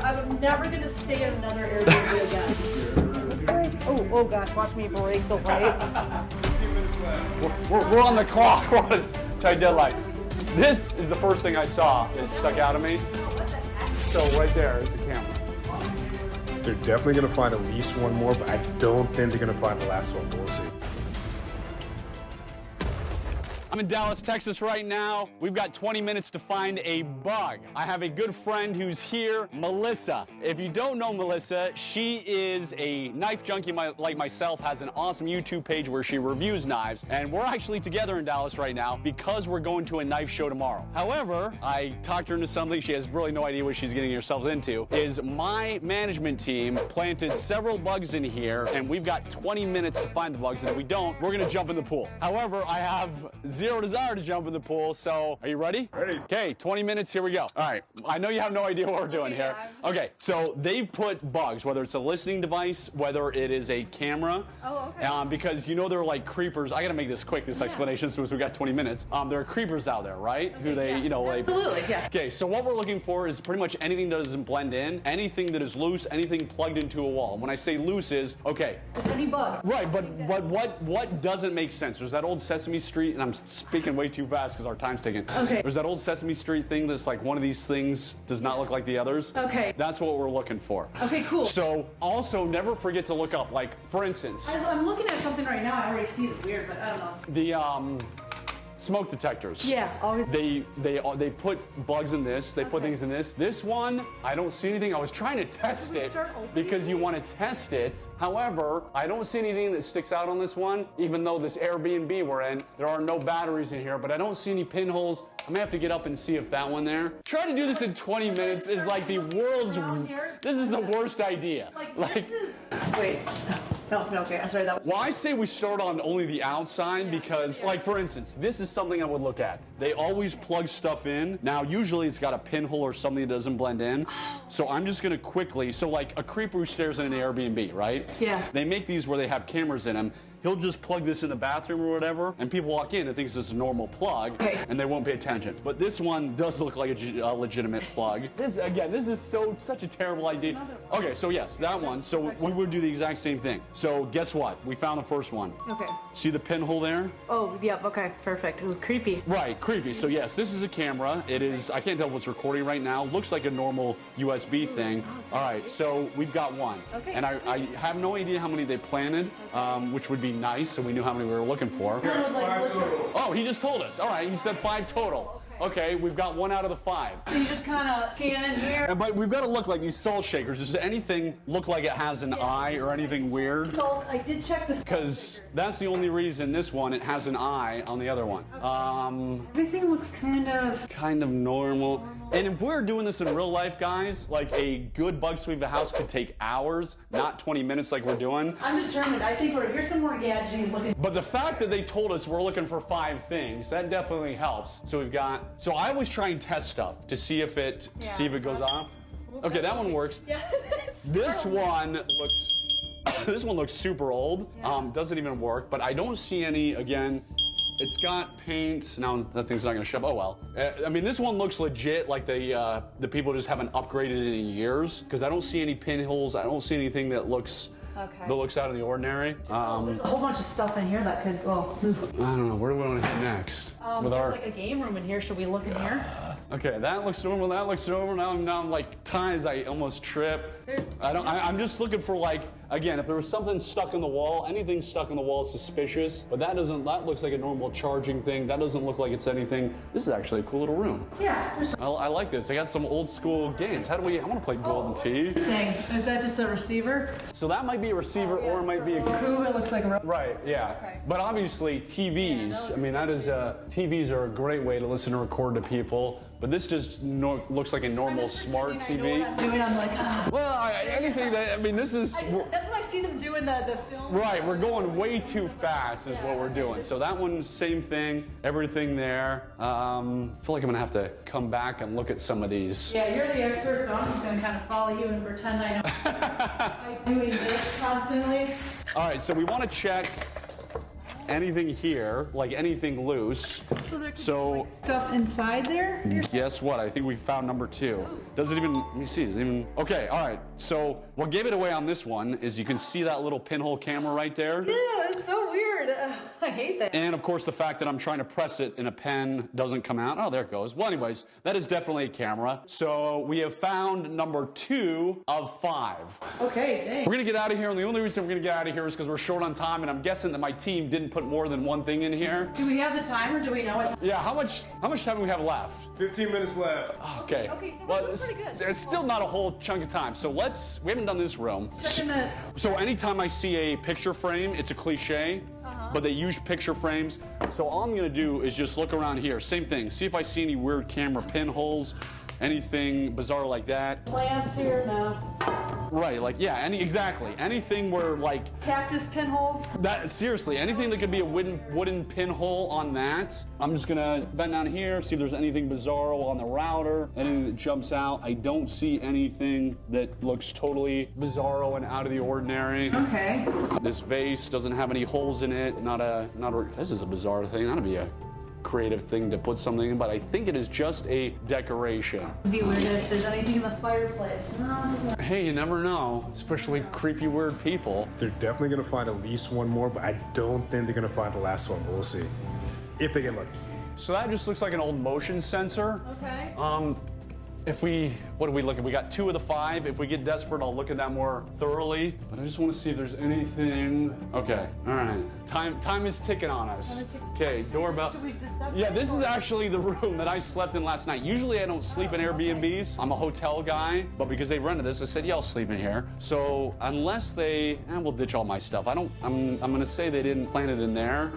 I'm never going to stay at another Airbnb again. Oh gosh, watch me break the light. We're on the clock. We're on a tight deadline. This is the first thing I saw. It stuck out of me. So right there is the camera. They're definitely going to find at least one more, but I don't think they're going to find the last one. We'll see. I'm in Dallas, Texas right now. We've got 20 minutes to find a bug. I have a good friend who's here, Melissa. If you don't know Melissa, she is a knife junkie like myself, has an awesome YouTube page where she reviews knives, and we're actually together in Dallas right now because we're going to a knife show tomorrow. However, I talked her into something she has really no idea what she's getting herself into, is my management team planted several bugs in here, and we've got 20 minutes to find the bugs, and if we don't, we're gonna jump in the pool. However, I have zero desire to jump in the pool, so are you ready? Ready. Okay, 20 minutes, here we go. All right, I know you have no idea what we're doing here. Okay, so they put bugs, whether it's a listening device, whether it is a camera, because you know they're like creepers. I gotta make this quick, this explanation, since we've got 20 minutes. There are creepers out there, right? Who they, you know, like. Absolutely, yeah. Okay, so what we're looking for is pretty much anything that doesn't blend in, anything that is loose, anything plugged into a wall. When I say loose is, okay. It's any bug. Right, but what doesn't make sense? There's that old Sesame Street, and I'm speaking way too fast because our time's ticking. Okay. There's that old Sesame Street thing that's like one of these things does not look like the others. Okay. That's what we're looking for. Okay, cool. So also never forget to look up, like for instance, I'm looking at something right now. I already see it's weird, but I don't know. the smoke detectors. Yeah, always. They put bugs in this. They put things in this. This one, I don't see anything. I was trying to test it because you want to test it. However, I don't see anything that sticks out on this one. Even though this Airbnb we're in, there are no batteries in here, but I don't see any pinholes. I'm gonna have to get up and see if that one there. Trying to do this in 20 minutes is like the world's. This is the worst idea. Like this is. Wait. No, okay, I'm sorry. Well, I say we start on only the outside because, like, for instance, this is something I would look at. They always plug stuff in. Now, usually it's got a pinhole or something that doesn't blend in. So I'm just going to quickly, so like a creeper who stares in an Airbnb, right? Yeah. They make these where they have cameras in them. He'll just plug this in the bathroom or whatever, and people walk in and think it's a normal plug, and they won't pay attention. But this one does look like a legitimate plug. This, again, this is such a terrible idea. Okay, so yes, that one. So we would do the exact same thing. So guess what? We found the first one. Okay. See the pinhole there? Oh, yep, okay, perfect. It was creepy. Right, creepy. So yes, this is a camera. It is, I can't tell if it's recording right now. Looks like a normal USB thing. All right, so we've got one. Okay. And I have no idea how many they planted, which would be nice, so we knew how many we were looking for. Oh, he just told us. All right, he said 5 total. Okay, we've got 1 out of the 5. So you just kind of scan in here. But we've got to look like these salt shakers. Does anything look like it has an eye or anything weird? So I did check this. Because that's the only reason this one, it has an eye on the other one. Everything looks Kind of normal. And if we're doing this in real life, guys, like a good bug sweep of a house could take hours, not 20 minutes like we're doing. I'm determined. I think here's some more gadgeting looking. But the fact that they told us we're looking for 5 things, that definitely helps. So we've got, so I always try and test stuff to see if it goes off. Okay, that one works. Yeah. This one looks, this one looks super old. Doesn't even work, but I don't see any, again, it's got paint. Now that thing's not gonna show up. Oh well. I mean, this one looks legit. Like the people just haven't upgraded it in years. Because I don't see any pinholes. I don't see anything that looks out of the ordinary. There's a whole bunch of stuff in here that could. Well, I don't know. Where do we want to hit next? There's like a game room in here. Should we look in here? Okay, that looks normal. That looks normal. Now I'm like ties. I almost trip. I'm just looking for like, again, if there was something stuck in the wall, anything stuck in the wall is suspicious. But that looks like a normal charging thing. That doesn't look like it's anything. This is actually a cool little room. Yeah. I like this. I got some old school games. I want to play Golden Tee. Is that just a receiver? So that might be a receiver, or it might be a. It looks like a. Right. Yeah. Okay. But obviously TVs. I mean, TVs are a great way to listen and record to people. But this just looks like a normal smart TV. I know what I'm doing. I'm like, Well, anything that, I mean, this is. that's what I see them do in the film. Right, we're going way too fast is what we're doing. So that one, same thing, everything there. I feel like I'm gonna have to come back and look at some of these. Yeah, you're the expert, so I'm just gonna kind of follow you and pretend I know. I'm doing this constantly. All right, so we want to check. anything here, like anything loose. So there could So- be like stuff inside there? Guess what? I think we found number 2. Does it even, let me see, does it even, okay, all right. So what gave it away on this one is you can see that little pinhole camera right there. Yeah, it's so weird. I hate that. And of course the fact that I'm trying to press it and a pen doesn't come out. Oh, there it goes. Well, anyways, that is definitely a camera. So we have found number 2 of 5. Okay, dang. We're gonna get out of here, and the only reason we're gonna get out of here is because we're short on time, and I'm guessing that my team didn't put more than one thing in here. Do we have the timer? Do we know it? Yeah, how much time do we have left? 15 minutes left. Okay. Okay, so we're well, doing it's, pretty good. it's still not a whole chunk of time. So we haven't done this room. Checking the. So anytime I see a picture frame, it's a cliche, but they use picture frames. So all I'm gonna do is just look around here. Same thing, see if I see any weird camera pinholes, anything bizarre like that. Plants here? No. Right, like, yeah, exactly. Anything where, like, Cactus pinholes? that, seriously, anything that could be a wooden pinhole on that. I'm just gonna bend down here, see if there's anything bizarre on the router, anything that jumps out. I don't see anything that looks totally bizarro and out of the ordinary. Okay. This vase doesn't have any holes in it. This is a bizarre thing. That'd be a creative thing to put something in, but I think it is just a decoration. It'd be weird if there's anything in the fireplace. No, it doesn't. Hey, you never know, especially creepy, weird people. They're definitely gonna find at least one more, but I don't think they're gonna find the last one, but we'll see. If they get lucky. So that just looks like an old motion sensor. Okay. What do we look at? We got 2 of the 5. If we get desperate, I'll look at that more thoroughly. But I just want to see if there's anything. Okay, all right. Time is ticking on us. Okay, doorbell. Should we deception? Yeah, this is actually the room that I slept in last night. Usually I don't sleep in Airbnbs. I'm a hotel guy, but because they rented this, I said, yeah, I'll sleep in here. So unless we'll ditch all my stuff. I'm gonna say they didn't plant it in there.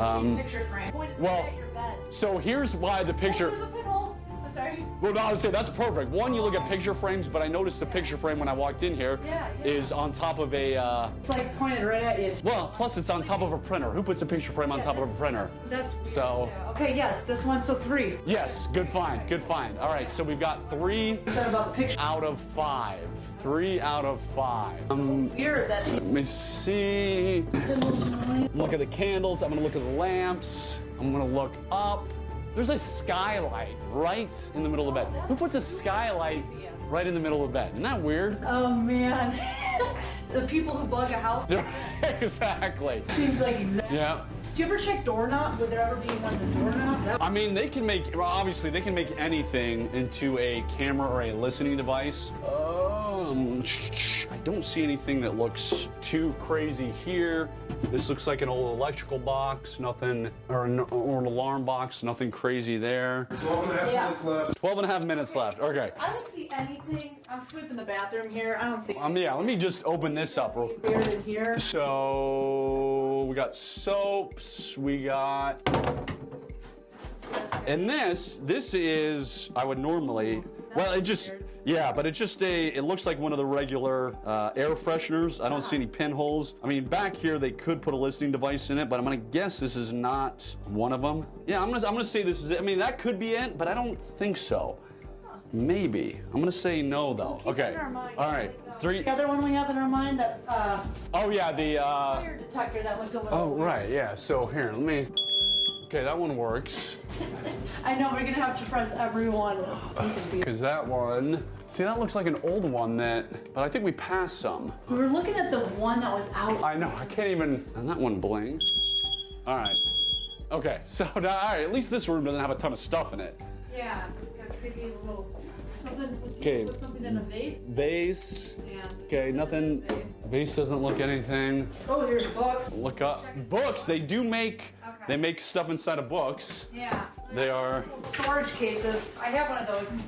I'm seeing picture frame. well, At your bed. So here's why the Oh, picture. there's a pinhole. I'm sorry. Well, no, I would say that's perfect. One, you look at picture frames, but I noticed the picture frame when I walked in here is on top of a, It's like pointed right at you. well, plus it's on top of a printer. Who puts a picture frame on top of a printer? That's weird, So- too. Okay, yes, this one, so 3. Yes, good find, good find. All right, so we've got 3 You said about the picture. out of 5. 3 out of 5. Weird that Let me see. Look at the candles. I'm gonna look at the lamps. I'm gonna look up. There's a skylight right in the middle of the bed. Who puts a skylight right in the middle of the bed? Isn't that weird? Oh man. The people who bug a house Exactly. seems like exactly. Yeah. Do you ever check doorknob? Would there ever be ones with doorknob? That I mean, obviously they can make anything into a camera or a listening device. I don't see anything that looks too crazy here. This looks like an old electrical box, nothing, or an alarm box, nothing crazy there. 12 and a half minutes left. 12 and a half minutes left, okay. I don't see anything. I'm sweeping the bathroom here. I don't see Yeah, let me just open this up. weird in here. So, we got soaps, we got... And this is, I would normally, well, it just, weird. yeah, but it's just it looks like one of the regular air fresheners. I don't see any pinholes. I mean, back here they could put a listening device in it, but I'm gonna guess this is not one of them. Yeah, I'm gonna say this is it. I mean, that could be it, but I don't think so. Maybe. I'm gonna say no though. Keep it Okay. in our mind. All right. Like, 3. The other one we have in our mind, that Oh yeah, the. fire detector that looked a little. Oh weird. right, yeah. So here, let me. Okay, that one works. I know we're gonna have to press every one. Because that one, see, that looks like an old one but I think we passed some. We were looking at the one that was out. I know, I can't even, and that one blinks. All right. Okay, so now, all right, at least this room doesn't have a ton of stuff in it. Yeah, got creepy little something. Okay. Put something in a vase. Vase. Yeah. Okay, nothing. Vase. Vase doesn't look anything. Oh, here's books. Look up. Books, they do make, they make stuff inside of books. Yeah. They are, Little storage cases. I have one of those.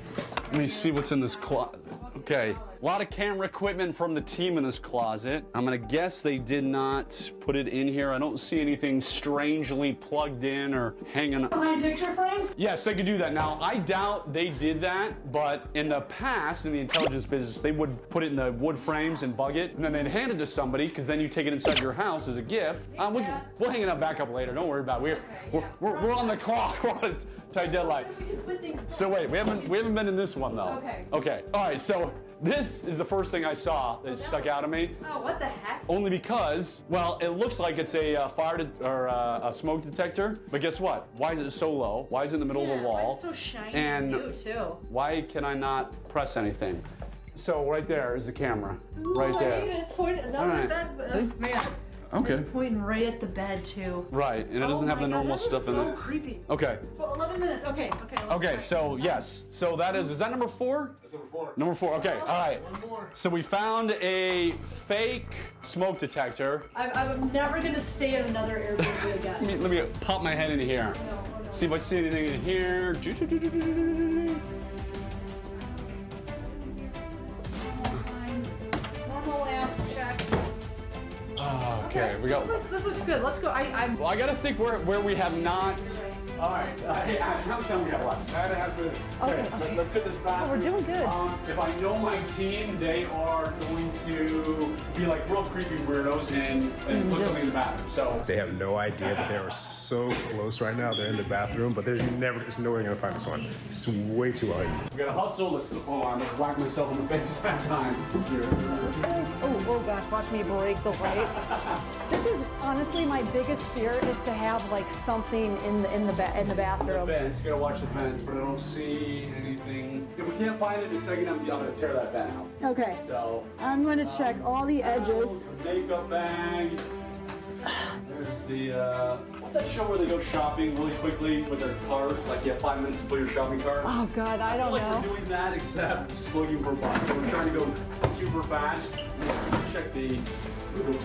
let me see what's in this closet. Okay, a lot of camera equipment from the team in this closet. I'm gonna guess they did not put it in here. I don't see anything strangely plugged in or hanging. Behind picture frames? Yes, they could do that. Now, I doubt they did that, but in the past, in the intelligence business, they would put it in the wood frames and bug it, and then they'd hand it to somebody, because then you take it inside your house as a gift. We'll hang it up back up later. Don't worry about it. We're on the clock. We're on a tight deadline. We can put things. So wait, we haven't been in this one though. Okay. Okay. All right. So This is the first thing I saw that stuck out at me. Oh, what the heck? Only because, well, it looks like it's a a smoke detector, but guess what? Why is it so low? Why is it in the middle of the wall? Why is it so shiny and new too? why can I not press anything? So right there is the camera. Right there. It's pointing another All right. bed. Man. Okay. It's pointing right at the bed too. Right, and it doesn't have the normal stuff in it. So creepy. Okay. Well, 11 minutes. Okay. Okay, so yes. So that is that number 4? That's number 4. Number 4, okay, all right. One more. So we found a fake smoke detector. I'm never gonna stay at another Airbnb again. Let me pop my head into here. No. See if I see anything in here. Normal lamp, check. Okay, we got. This looks good. Let's go. Well, I gotta think where we have not. All right. Hey, how much time we have left? 9.5 minutes. Okay. Let's hit this back. We're doing good. If I know my team, they are going to be like real creepy weirdos and put something in the bathroom. So They have no idea, but they are so close right now. They're in the bathroom, but there's nowhere gonna find this one. It's way too hard. we gotta hustle. Let's whack myself in the face that time. Oh gosh, watch me break the light. This is honestly my biggest fear is to have like something in the bathroom. Vents, gotta watch the vents, but I don't see anything. If we can't find it in a second, I'm gonna tear that vent out. Okay. So I'm gonna check all the edges. makeup bag. There's the what's that show where they go shopping really quickly with their cart? Like you have 5 minutes to fill your shopping cart. Oh God, I don't feel like know. we're doing that except looking for bugs. So we're trying to go super fast. Check the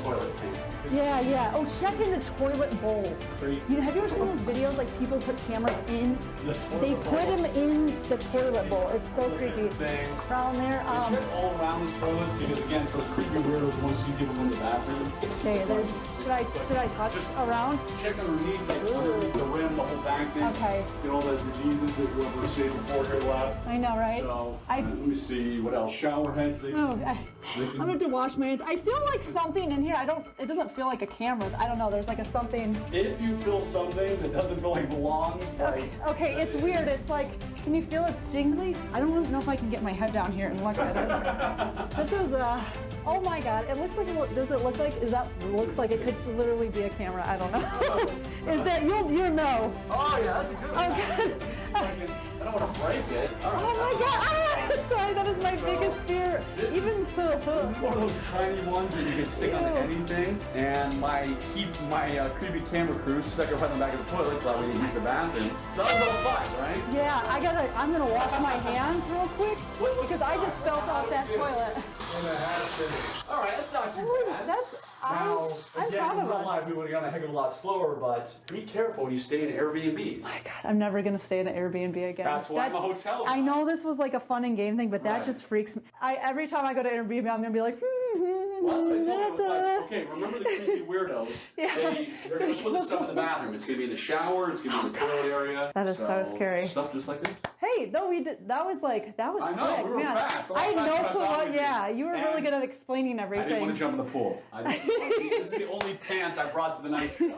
toilet tank. Yeah. Oh, check in the toilet bowl. Crazy. You know, have you ever seen those videos like people put cameras in? The toilet They bowl. put them in the toilet bowl. It's so creepy. Thing. Around there. Check all around the toilets because again, for the creepy weirdos, once you give them in the bathroom. Okay, there's. Should I touch around? Check underneath, like underneath the rim, the whole back thing. Okay. Get all the diseases that whoever stayed before here left. I know, right? So I- let me see what else. Shower heads. Oh, I'm gonna have to wash my hands. I feel like something in here. It doesn't feel like a camera. I don't know. There's like a something. If you feel something that doesn't feel like it belongs, like Okay, it's weird. It's like, can you feel it's jingly? I don't know if I can get my head down here and look at it. This is oh my God. It looks like, does it look like, looks like it could literally be a camera. I don't know. Is that, you'll know. oh yeah, that's a good one. Okay. I don't want to break it. All right. Oh my God. Ah, sorry, that is my biggest fear. This Even is one of those tiny ones that you can stick onto Ew. anything. And my creepy camera crew stuck it right in the back of the toilet so we didn't use the bathroom. So that was all fine, right? Yeah, I'm gonna wash my hands real quick because I just fell off that toilet. All right, that's not too bad. Now, I'm again, proud in of real us. life, we would have gone a heck of a lot slower, but be careful when you stay in Airbnbs. God, I'm never gonna stay in an Airbnb again. That's why I'm a hotel guy. I know this was like a fun and game thing, but that Right. just freaks me. Every time I go to Airbnb, I'm gonna be like, Well, that's what I told you. I was like, okay, remember the creepy weirdos? Yeah. They're going to put the stuff in the bathroom. It's going to be in the shower. It's going to be in the toilet area. That is so scary. Stuff just like this. Hey, no, we did. That was I know, quick, we were man. fast. I had Fast no than I clue thought what. we'd be. Yeah, you were really And good at explaining I everything. didn't want to jump in the pool. This is the only pants I brought to the night show.